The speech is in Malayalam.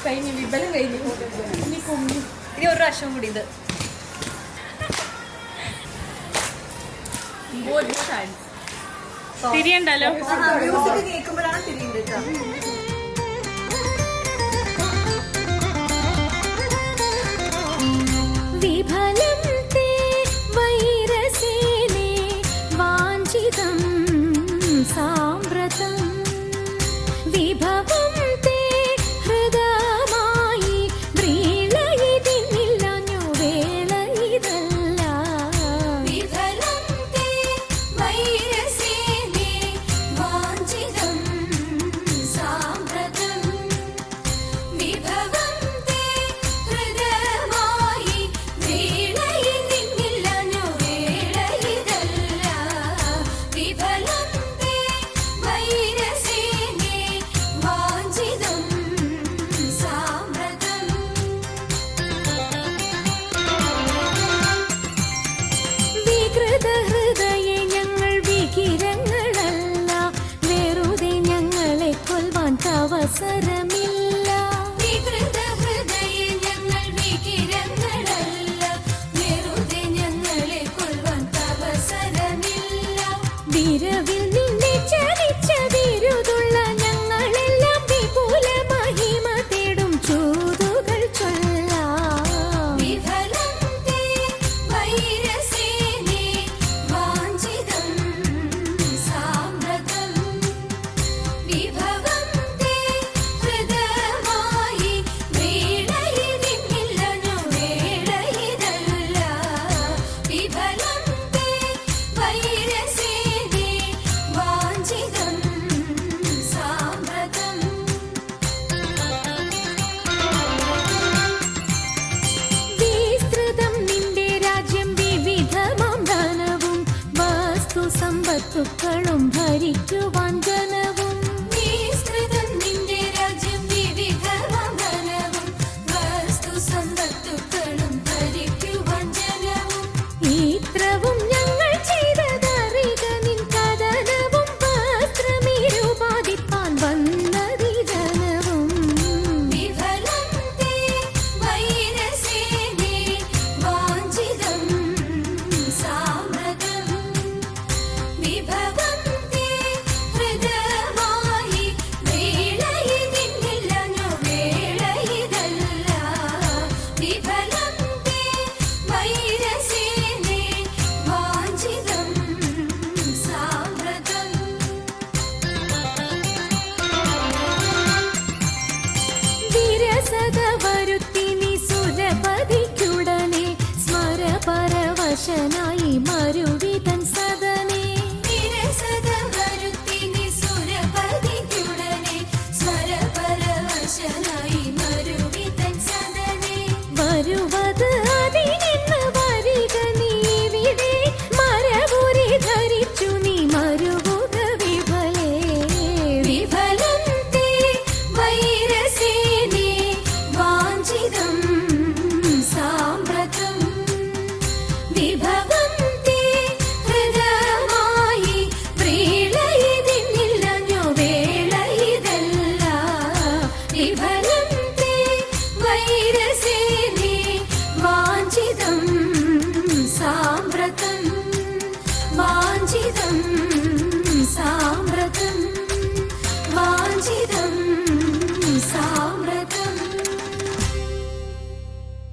കഴിഞ്ഞു വിബലം കഴിഞ്ഞു. ഇനി ഒരു പ്രാവശ്യം കൂടി ഇത് തിരിയണ്ടല്ലോ. മ്യൂസിക് കേൾക്കുമ്പോഴാണ് തിരിയുണ്ട്. വിഫലം തേ വൈരസേനേ വാഞ്ചിതം സാമ്പ്രതം വിഭവം തേ ഹൃദയമായി വ്രീളയിതിന്നില്ലഞ്ഞു വേള ഇതല്ല. വിഫലം തേ വൈരസേനേ വാഞ്ചിതം സാമ്പ്രതം വിഭവം തേ ഹൃദയമായി വ്രീളയിതിന്നില്ലഞ്ഞു വേള ഇതല്ല. വിഫലം തേ വൈരസേനേ വാഞ്ചിതം സാമ്പ്രതം. വികൃത ഹൃദയെ ഞങ്ങൾ വികിരങ്ങളല്ല, വെറുതെ ഞങ്ങളെ കൊൽവാൻ അവസരമില്ല. വികൃത ഹൃദയെ ഞങ്ങൾ വികിരങ്ങളല്ല, വെറുതെ ഞങ്ങളെ കൊൽവാൻ അവസരമില്ല. വിരവിൽ നിന്നെ ചതിച്ച വിരുതുള്ള ഞങ്ങളെല്ലാം വിപുല മഹിമ തേടും ചൂതുകൾ ചൊല്ലാം. വിഫലം തേ വൈരസേനേ വാഞ്ചിതം സാമ്പ്രതം വിഭവം തേ ഹൃദയമായി വ്രീളയിതിന്നില്ലഞ്ഞു വേള ഇതല്ല. വിഫലം തേ വൈരസേനേ വാഞ്ചിതം സാമ്പ്രതം. വിസ്തൃതം നിന്റെ രാജ്യം വിവിധമാം ധനവും വസ്തു സമ്പത്തുക്കളും ഭരിക്കുവാൻ ജനവും. വിസ്തൃതം നിന്റെ രാജ്യം വിവിധമാം ധനവും വസ്തു സമ്പത്തുക്കളും ഭരിക്കുവാൻ ജനവും. ഇത്രവും ഞങ്ങൾ ചെയ്തതറിക നിൻ കഥനവും വസ്ത്രമിരുപാതിപ്പാൻ വന്നതി ജനവും. വിഫലം തേ വൈരസേനേ വാഞ്ചിതം സാമ്പ്രതം വിഭവം തേ ഹൃദയമായി വ്രീളയിതിന്നില്ലഞ്ഞു വേള ഇതല്ല. വിഫലം തേ വൈരസേനേ വാഞ്ചിതം സാമ്പ്രതം. വിരസത വരുത്തി നീ സുരപതിക്കുടനെ സ്മരപരവശനായി മരുവി